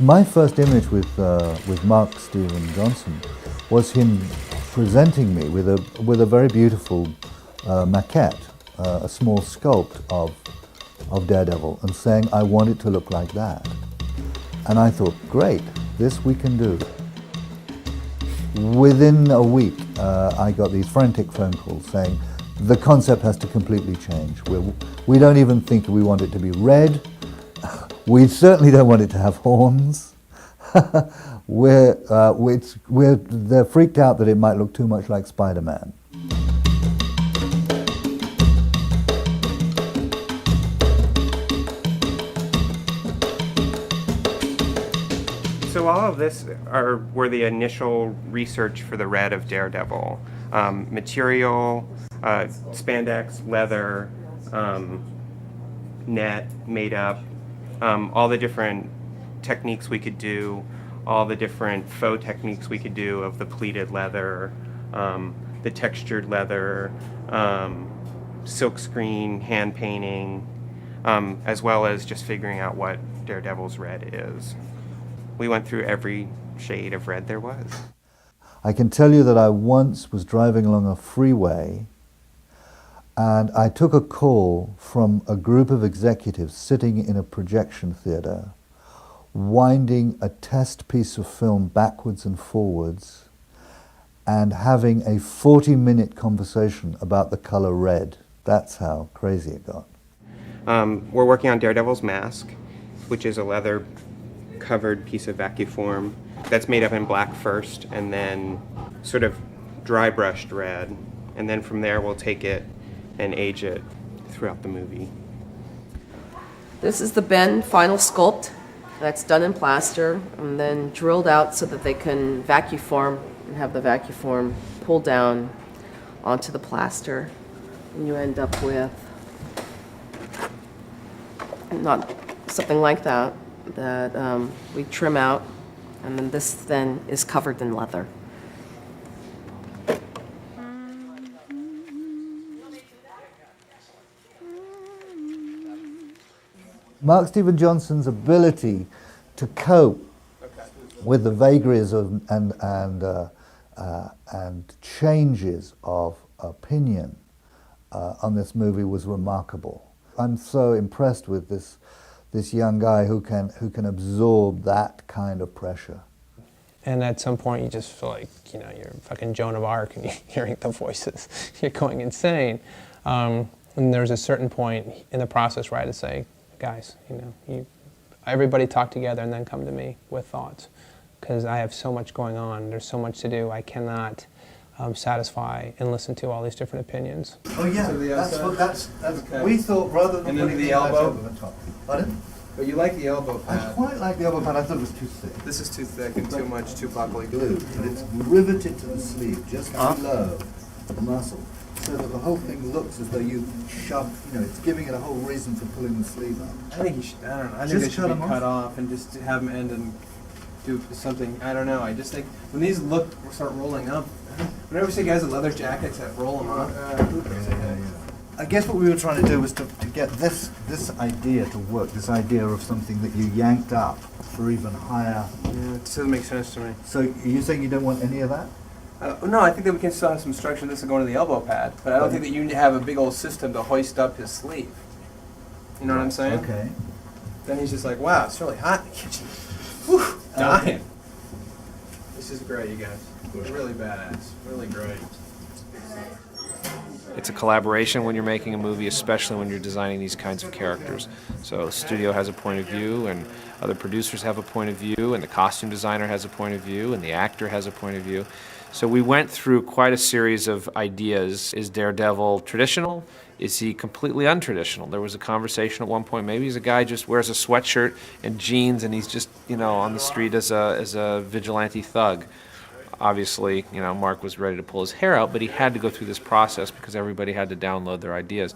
My first image with Mark Steven Johnson was him presenting me with a very beautiful maquette, a small sculpt of Daredevil, and saying, I want it to look like that. And I thought, great, this we can do. Within a week, I got these frantic phone calls saying, the concept has to completely change. We don't even think we want it to be red. We certainly don't want it to have horns. They're freaked out that it might look too much like Spider-Man. So all of this were the initial research for the red of Daredevil. Material, spandex, leather, net, made up, all the different techniques we could do, all the different faux techniques we could do of the pleated leather, the textured leather, silk screen, hand painting, as well as just figuring out what Daredevil's red is. We went through every shade of red there was. I can tell you that I once was driving along a freeway and I took a call from a group of executives sitting in a projection theater, winding a test piece of film backwards and forwards and having a 40-minute conversation about the color red. That's how crazy it got. We're working on Daredevil's mask, which is a leather-covered piece of vacuform that's made up in black first and then sort of dry brushed red. And then from there we'll take it and age it throughout the movie. This is the Ben final sculpt that's done in plaster and then drilled out so that they can vacuform and have the vacuform pull down onto the plaster. And you end up with not something like that we trim out, and then this then is covered in leather. Mark Steven Johnson's ability to cope with the vagaries of, and changes of opinion on this movie was remarkable. I'm so impressed with this young guy who can absorb that kind of pressure. And at some point you just feel like, you know, you're fucking Joan of Arc and you're hearing the voices. You're going insane. And there's a certain point in the process where I had to say, guys, you know, everybody talk together and then come to me with thoughts. Because I have so much going on, there's so much to do, I cannot satisfy and listen to all these different opinions. Oh yeah, that's okay. We thought rather than putting the elbow over the top. Pardon? But you like the elbow pad. I quite like the elbow pad. I thought it was too thick. This is too thick and too much, too properly glued. And it's riveted to the sleeve, just below the muscle, so that the whole thing looks as though you shove, you know, it's giving it a whole reason for pulling the sleeve up. I think you should, I don't know, I think they should be cut off and just have them end and do something, I don't know, I just think, when these start rolling up, whenever we see guys with leather jackets that roll them up, I guess what we were trying to do was to get this idea to work, this idea of something that you yanked up for even higher. Yeah, it doesn't make sense to me. So are you saying you don't want any of that? No, I think that we can still have some structure in this and go into the elbow pad, but I don't think that you have a big old system to hoist up his sleeve. You know what I'm saying? Okay. Then he's just like, wow, it's really hot in the kitchen. Whew, dying. This is great, you guys. Really badass. Really great. It's a collaboration when you're making a movie, especially when you're designing these kinds of characters. So the studio has a point of view, and other producers have a point of view, and the costume designer has a point of view, and the actor has a point of view. So we went through quite a series of ideas. Is Daredevil traditional? Is he completely untraditional? There was a conversation at one point, maybe he's a guy who just wears a sweatshirt and jeans and he's just, you know, on the street as a vigilante thug. Obviously, you know, Mark was ready to pull his hair out, but he had to go through this process because everybody had to download their ideas.